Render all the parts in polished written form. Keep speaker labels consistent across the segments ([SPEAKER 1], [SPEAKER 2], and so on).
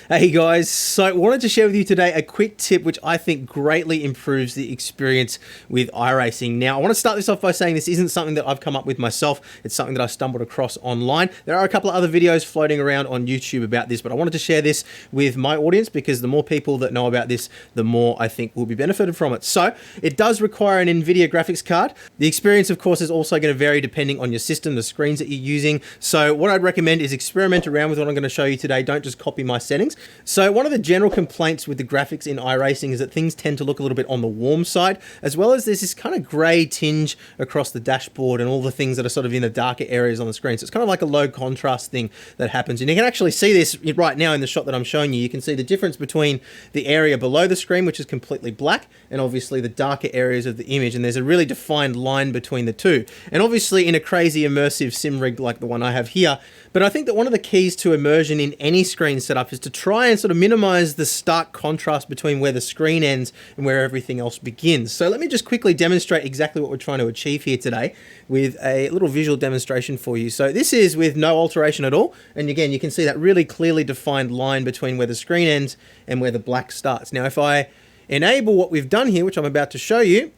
[SPEAKER 1] Hey guys, so I wanted to share with you today a quick tip which I think greatly improves the experience with iRacing. Now, I want to start this off by saying this isn't something that I've come up with myself. It's something that I stumbled across online. There are a couple of other videos floating around on YouTube about this, but I wanted to share this with my audience because the more people that know about this, the more I think will be benefited from it. So, it does require an NVIDIA graphics card. The experience, of course, is also going to vary depending on your system, the screens that you're using. So, what I'd recommend is experiment around with what I'm going to show you today. Don't just copy my settings. So one of the general complaints with the graphics in iRacing is that things tend to look a little bit on the warm side, as well as there's this kind of grey tinge across the dashboard and all the things that are sort of in the darker areas on the screen. So it's kind of like a low contrast thing that happens. And you can actually see this right now in the shot that I'm showing you. You can see the difference between the area below the screen, which is completely black, and obviously the darker areas of the image. And there's a really defined line between the two. And obviously in a crazy immersive sim rig like the one I have here. But I think that one of the keys to immersion in any screen setup is to try and sort of minimize the stark contrast between where the screen ends and where everything else begins. So let me just quickly demonstrate exactly what we're trying to achieve here today with a little visual demonstration for you. So this is with no alteration at all. And again, you can see that really clearly defined line between where the screen ends and where the black starts. Now, if I enable what we've done here, which I'm about to show you,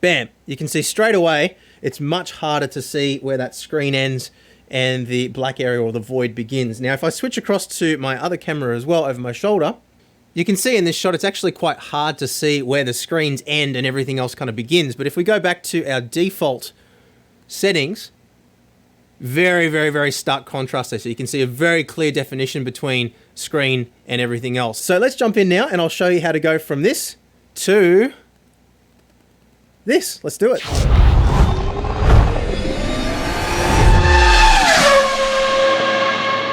[SPEAKER 1] bam, you can see straight away, it's much harder to see where that screen ends and the black area or the void begins. Now, if I switch across to my other camera as well over my shoulder, you can see in this shot, it's actually quite hard to see where the screens end and everything else kind of begins. But if we go back to our default settings, very, very, very stark contrast there. So you can see a very clear definition between screen and everything else. So let's jump in now and I'll show you how to go from this to this. Let's do it.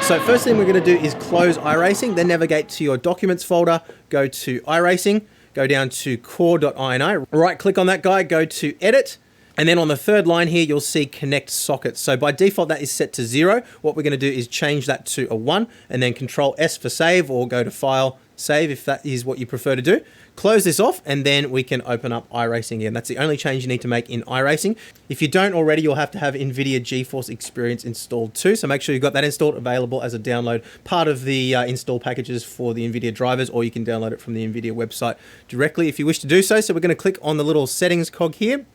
[SPEAKER 1] So first thing we're going to do is close iRacing, then navigate to your documents folder, go to iRacing, go down to core.ini, right click on that guy, go to edit, and then on the third line here, you'll see connect sockets. So by default, that is set to 0. What we're going to do is change that to a 1, and then Control S for save, or go to File, Save, if that is what you prefer to do. Close this off, and then we can open up iRacing again. That's the only change you need to make in iRacing. If you don't already, you'll have to have NVIDIA GeForce Experience installed too. So make sure you've got that installed, available as a download, part of the install packages for the NVIDIA drivers, or you can download it from the NVIDIA website directly if you wish to do so. So we're going to click on the little settings cog here.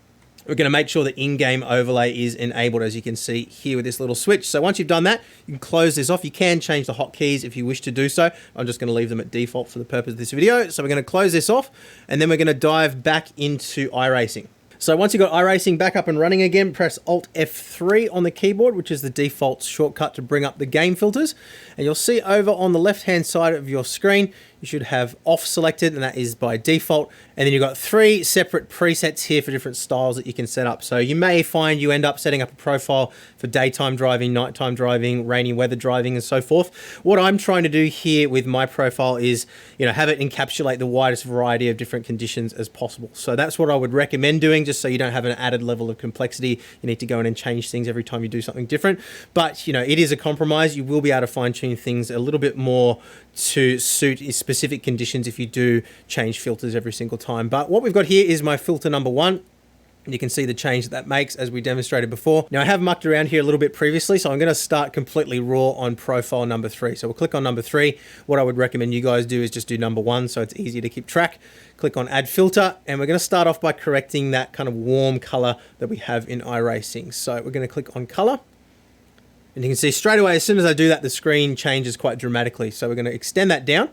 [SPEAKER 1] We're going to make sure the in-game overlay is enabled, as you can see here with this little switch. So once you've done that, you can close this off. You can change the hotkeys if you wish to do so. I'm just going to leave them at default for the purpose of this video. So we're going to close this off, and then we're going to dive back into iRacing. So once you've got iRacing back up and running again, press Alt F3 on the keyboard, which is the default shortcut to bring up the game filters. And you'll see over on the left-hand side of your screen, you should have off selected, and that is by default. And then you've got 3 separate presets here for different styles that you can set up. So you may find you end up setting up a profile for daytime driving, nighttime driving, rainy weather driving, and so forth. What I'm trying to do here with my profile is, have it encapsulate the widest variety of different conditions as possible. So that's what I would recommend doing, just so you don't have an added level of complexity. You need to go in and change things every time you do something different. But, it is a compromise. You will be able to fine-tune things a little bit more to suit specific conditions if you do change filters every single time. But what we've got here is my filter number 1. You can see the change that makes as we demonstrated before. Now I have mucked around here a little bit previously, so I'm going to start completely raw on profile number 3. So we'll click on number 3. What I would recommend you guys do is just do number 1 so it's easier to keep track. Click on add filter, and we're going to start off by correcting that kind of warm color that we have in iRacing. So we're going to click on color. And you can see straight away, as soon as I do that, the screen changes quite dramatically. So we're going to extend that down.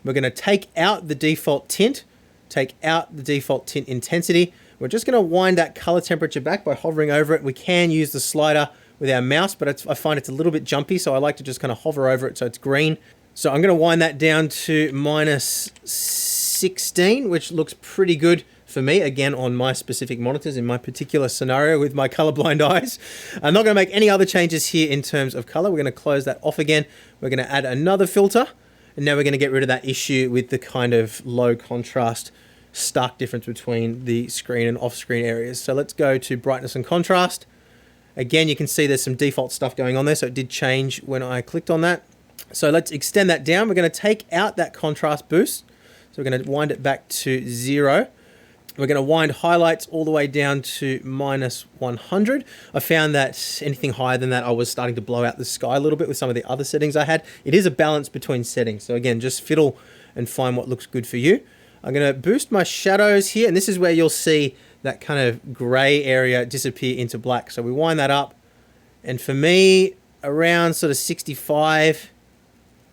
[SPEAKER 1] We're going to take out the default tint, take out the default tint intensity. We're just going to wind that color temperature back by hovering over it. We can use the slider with our mouse, but I find it's a little bit jumpy, so I like to just kind of hover over it so it's green. So I'm going to wind that down to minus 16, which looks pretty good for me, again, on my specific monitors in my particular scenario with my colorblind eyes. I'm not going to make any other changes here in terms of color. We're going to close that off again. We're going to add another filter, and now we're going to get rid of that issue with the kind of low contrast, stark difference between the screen and off-screen areas. So let's go to brightness and contrast. Again, you can see there's some default stuff going on there, so it did change when I clicked on that. So let's extend that down. We're going to take out that contrast boost. So we're going to wind it back to 0. We're going to wind highlights all the way down to -100. I found that anything higher than that, I was starting to blow out the sky a little bit with some of the other settings I had. It is a balance between settings. So again, just fiddle and find what looks good for you. I'm going to boost my shadows here, and this is where you'll see that kind of gray area disappear into black. So we wind that up, and for me, around sort of 65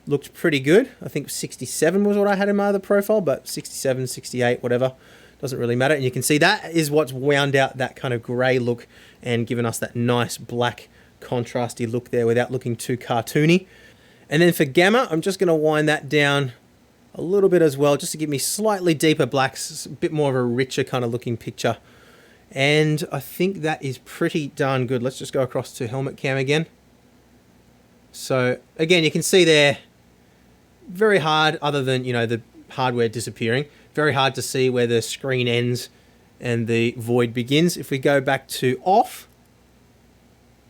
[SPEAKER 1] looked pretty good. I think 67 was what I had in my other profile, but 67, 68, whatever. Doesn't really matter. And you can see that is what's wound out that kind of grey look and given us that nice black contrasty look there without looking too cartoony. And then for gamma, I'm just going to wind that down a little bit as well, just to give me slightly deeper blacks, a bit more of a richer kind of looking picture. And I think that is pretty darn good. Let's just go across to helmet cam again. So again, you can see there, very hard, other than, you know, the hardware disappearing, very hard to see where the screen ends and the void begins. If we go back to off,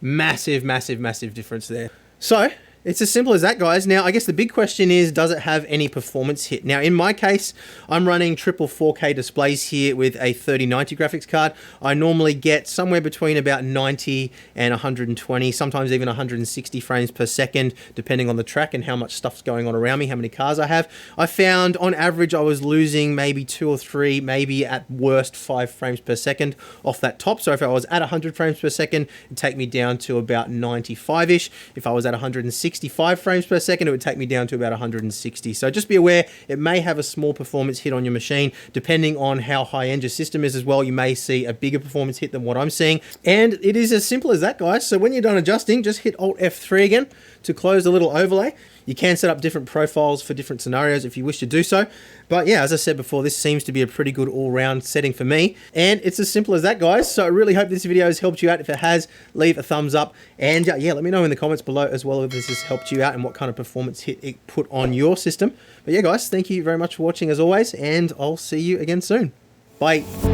[SPEAKER 1] massive, massive, massive difference there. So it's as simple as that, guys. Now, I guess the big question is, does it have any performance hit? Now, in my case, I'm running triple 4K displays here with a 3090 graphics card. I normally get somewhere between about 90 and 120, sometimes even 160 frames per second, depending on the track and how much stuff's going on around me, how many cars I have. I found, on average, I was losing maybe 2 or 3, maybe at worst 5 frames per second off that top. So if I was at 100 frames per second, it'd take me down to about 95-ish. If I was at 165 frames per second, it would take me down to about 160. So just be aware, it may have a small performance hit on your machine. Depending on how high-end your system is as well, you may see a bigger performance hit than what I'm seeing. And it is as simple as that, guys. So when you're done adjusting, just hit Alt F3 again to close the little overlay. You can set up different profiles for different scenarios if you wish to do so. But yeah, as I said before, this seems to be a pretty good all-round setting for me. And it's as simple as that, guys. So I really hope this video has helped you out. If it has, leave a thumbs up. And yeah, let me know in the comments below as well if this has helped you out and what kind of performance hit it put on your system. But yeah, guys, thank you very much for watching as always, and I'll see you again soon. Bye.